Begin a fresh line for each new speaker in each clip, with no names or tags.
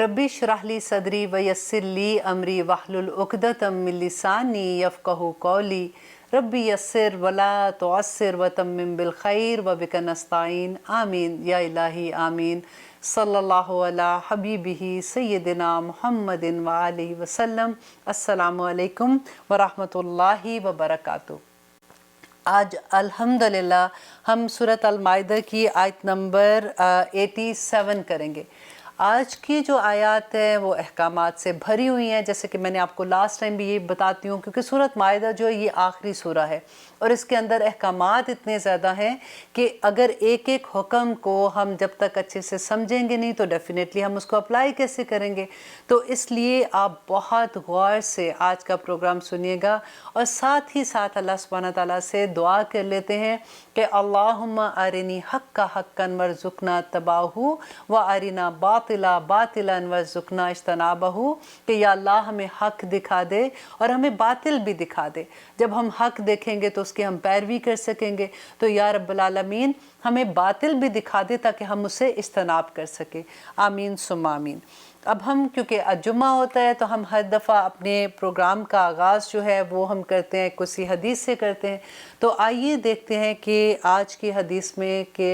रब्बी श्रह ली सदरी वयस्सिर ली अमरी वहलुल उक़दतम मिन लिसानी यफ़क़हू क़ौली रब्बी यस्सिर वला तुअस्सिर वतम्मिम बिल खैर व बिका नस्ताईन आमीन या इलाही आमीन। सल्लल्लाहु अला हबीबिही सय्यदिना मुहम्मदिन व आलिहि वसल्लम। अस्सलामु अलैकुम व रहमतुल्लाहि व बरकातुहू। आज अल्हम्दुलिल्लाह हम सूरत अल-माइदा की आयत नंबर 87 करेंगे। आज की जो आयत है वो अहकामात से भरी हुई हैं, जैसे कि मैंने आपको लास्ट टाइम भी ये बताती हूँ, क्योंकि सूरत माइदा जो है ये आखिरी सूरा है और इसके अंदर अहकामात इतने ज़्यादा हैं कि अगर एक एक हुक्म को हम जब तक अच्छे से समझेंगे नहीं तो डेफिनेटली हम उसको अप्लाई कैसे करेंगे। तो इसलिए आप बहुत गौर से आज का प्रोग्राम सुनिएगा और साथ ही साथ अल्लाह सुब्हानहू व तआला से दुआ कर लेते हैं कि अल्लाहुम्मा अरिनी हक्का हक्कन वरज़ुक़ना तबाहू व अरिना बातिला बातिलन वरज़ुक़ना इज्तनाबहू, कि या अल्लाह हमें हक दिखा दे और हमें बातिल भी दिखा दे। जब हम हक देखेंगे तो उसकी हम पैरवी कर सकेंगे, तो या रब्बुल आलमीन हमें बातिल भी दिखा दे ताकि हम उससे इज्तनाब कर सकें। आमीन सुम्मा आमीन। अब हम क्योंकि जुम्मा होता है तो हम हर दफ़ा अपने प्रोग्राम का आगाज़ जो है वो हम करते हैं किसी हदीस से करते हैं। तो आइए देखते हैं कि आज की हदीस में कि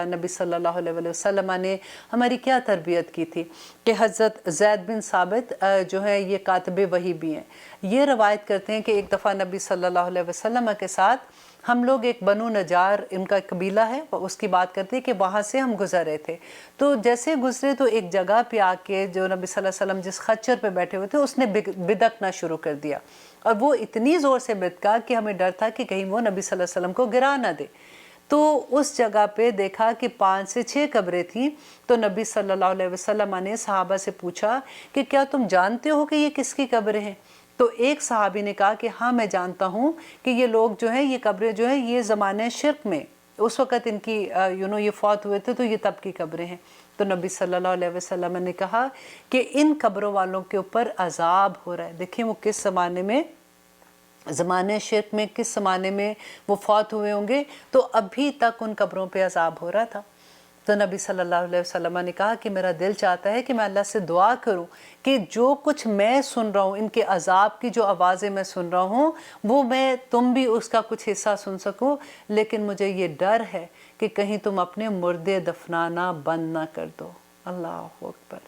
नबी सल्लल्लाहु अलैहि वसल्लम ने हमारी क्या तरबियत की थी। कि हज़रत ज़ैद बिन साबित जो है ये कातिब वही भी हैं। ये रवायत करते हैं कि एक दफ़ा नबी सल्लल्लाहु अलैहि वसल्लम के साथ हम लोग एक बनु नजार, इनका कबीला है, उसकी बात करते हैं कि वहाँ से हम गुज़र रहे थे। तो जैसे गुज़रे तो एक जगह पे आके जो नबी सल्लल्लाहु अलैहि वसल्लम जिस खच्चर पे बैठे हुए थे उसने बिदकना शुरू कर दिया और वो इतनी ज़ोर से बिदका कि हमें डर था कि कहीं वो नबी सल्लल्लाहु अलैहि वसल्लम को गिरा ना दे। तो उस जगह पे देखा कि 5 से 6 कब्रें थीं। तो नबी सल्लल्लाहु अलैहि वसल्लम ने सहाबा से पूछा कि क्या तुम जानते हो कि ये किसकी कब्रें हैं। तो एक सहाबी ने कहा कि हाँ मैं जानता हूँ कि ये लोग जो हैं ये कब्रें जो हैं ये ज़माने शिर्क में उस वक़्त इनकी ये फौत हुए थे, तो ये तब की कब्रें हैं। तो नबी सल्लल्लाहु अलैहि वसल्लम ने कहा कि इन कब्रों वालों के ऊपर अजाब हो रहा है। देखिए वो किस ज़माने में, ज़माने शिर्क में, किस ज़माने में वो फौत हुए होंगे, तो अभी तक उन कब्रों पे अजाब हो रहा था। तो नबी सल्लल्लाहु अलैहि वसल्लम ने कहा कि मेरा दिल चाहता है कि मैं अल्लाह से दुआ करूं कि जो कुछ मैं सुन रहा हूं, इनके अजाब की जो आवाज़ें मैं सुन रहा हूं, वो मैं तुम भी उसका कुछ हिस्सा सुन सको। लेकिन मुझे ये डर है कि कहीं तुम अपने मुर्दे दफनाना बंद ना कर दो। अल्लाह अकबर।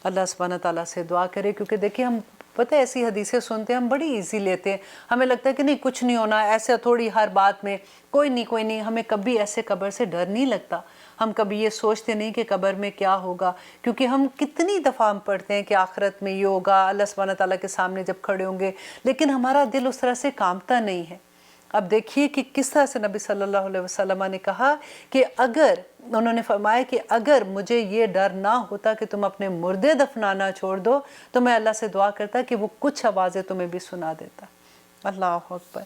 अल्लाह सुब्हानहू व तआला से दुआ करे, क्योंकि देखिए हम पता है ऐसी हदीसें सुनते हैं हम बड़ी इजी लेते हैं। हमें लगता है कि नहीं कुछ नहीं होना, ऐसे थोड़ी हर बात में कोई नहीं। हमें कभी ऐसे कब्र से डर नहीं लगता। हम कभी ये सोचते नहीं कि कब्र में क्या होगा, क्योंकि हम कितनी दफ़ा हम पढ़ते हैं कि आखिरत में ये होगा, अल्लाह सुब्हानहू व तआला के सामने जब खड़े होंगे, लेकिन हमारा दिल उस तरह से कांपता नहीं है। अब देखिए कि किस तरह से नबी सल्लल्लाहु अलैहि वसल्लम ने कहा कि अगर उन्होंने फरमाया कि अगर मुझे ये डर ना होता कि तुम अपने मुर्दे दफनाना छोड़ दो, तो मैं अल्लाह से दुआ करता कि वो कुछ आवाज़ें तुम्हें भी सुना देता। अल्लाह अकबर।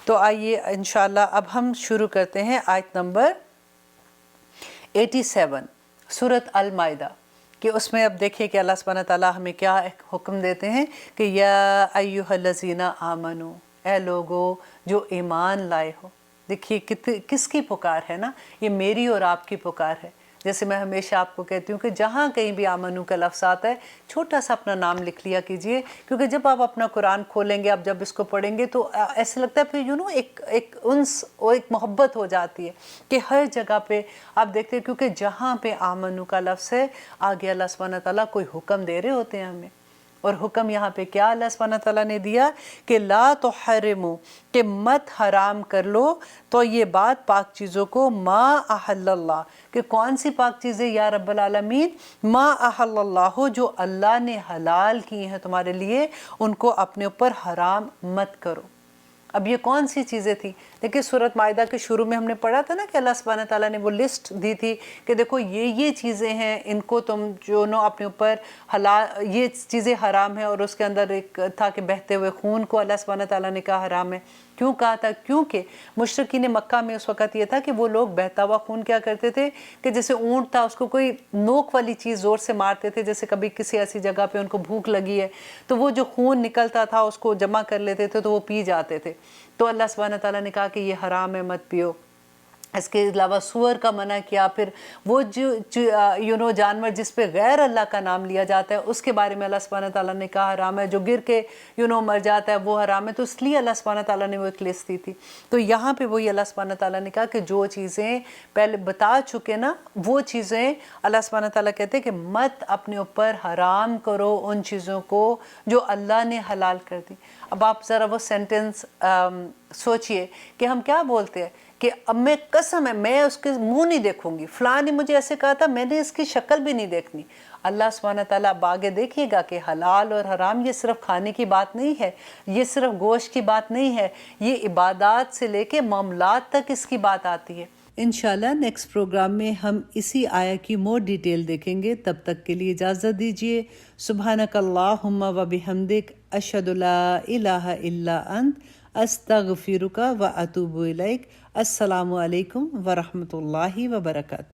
तो आइए इंशाअल्लाह अब हम शुरू करते हैं आयत नंबर 87 सूरत अल-माइदा कि उसमें अब देखिए कि अल्लाह सुब्हानहू व तआला हमें क्या हुक्म देते हैं कि या अय्युहल्लज़ीना आमनू, ए लोगो जो ईमान लाए हो। देखिए किसकी पुकार है ना, ये मेरी और आपकी पुकार है। जैसे मैं हमेशा आपको कहती हूँ कि जहाँ कहीं भी आमनू का लफ्ज़ आता है छोटा सा अपना नाम लिख लिया कीजिए, क्योंकि जब आप अपना कुरान खोलेंगे, आप जब इसको पढ़ेंगे तो ऐसे लगता है फिर एक उन्स और एक मोहब्बत हो जाती है कि हर जगह पे आप देखते हैं, क्योंकि जहाँ पे आमनू का लफ्ज़ है आगे अल्लाह सुब्हानहू व तआला कोई हुक्म दे रहे होते हैं हमें। और हुक्म यहाँ पे क्या अल्लाह सुब्हानहू व तआला ने दिया कि ला तुहर्रिमू, कि मत हराम कर लो तो ये बात पाक चीज़ों को, मा अहल्लल्लाह, कि कौन सी पाक चीज़ें या रब्बुल आलमीन, मा अहल्लल्लाहु, जो अल्लाह ने हलाल की हैं तुम्हारे लिए, उनको अपने ऊपर हराम मत करो। अब ये कौन सी चीज़ें थी? देखिए सूरत माइदा के शुरू में हमने पढ़ा था ना कि अल्लाह सुब्हानहू व तआला ने वो लिस्ट दी थी कि देखो ये चीज़ें हैं, इनको तुम जो नो अपने ऊपर हलाल, ये चीज़ें हराम है। और उसके अंदर एक था कि बहते हुए खून को अल्लाह सुब्हानहू व तआला ने कहा हराम है। क्यों कहा था? क्योंकि मुशरिकीन मक्का में उस वक़्त ये था कि वो लोग बहता हुआ खून क्या करते थे कि जैसे ऊँट था उसको कोई नोक वाली चीज़ ज़ोर से मारते थे, जैसे कभी किसी ऐसी जगह पे उनको भूख लगी है तो वो जो खून निकलता था उसको जमा कर लेते थे तो वो पी जाते थे। तो अल्लाह सुब्हानहू व तआला ने कहा कि ये हराम है, मत पियो। इसके अलावा सूअर का मना किया। फिर वो जो जानवर जिस पे गैर अल्लाह का नाम लिया जाता है उसके बारे में अल्लाह सुब्हानहू तआला ने कहा हराम है। जो गिर के मर जाता है वो हराम है। तो इसलिए अल्लाह सुब्हानहू तआला ने वो एक लिस्ट दी थी। तो यहाँ पे वही अल्लाह सुब्हानहू तआला ने कहा कि जो चीज़ें पहले बता चुके ना, वो चीज़ें अल्लाह सुब्हानहू तआला कहते हैं कि मत अपने ऊपर हराम करो उन चीज़ों को जो अल्लाह ने हलाल कर दी। अब आप ज़रा वो सेंटेंस सोचिए कि हम क्या बोलते हैं कि अब मैं कसम है मैं उसके मुंह नहीं देखूंगी, फलां ने मुझे ऐसे कहा था, मैंने इसकी शक्ल भी नहीं देखनी। अल्लाह सुब्हानहू तआला अब आगे देखिएगा कि हलाल और हराम ये सिर्फ खाने की बात नहीं है, ये सिर्फ गोश्त की बात नहीं है, ये इबादत से लेके मामलात तक इसकी बात आती है। इंशाल्लाह नेक्स्ट प्रोग्राम में हम इसी आया की मोर डिटेल देखेंगे। तब तक के लिए इजाज़त दीजिए। सुब्हानकल्लाहुम्मा व बिहम्दिक अशहदु ला इलाहा इल्ला अंत अस्तगफिरुका व अतूबु इलैक। अस्सलामु अलैकुम व रहमतुल्लाहि व बरकातहू।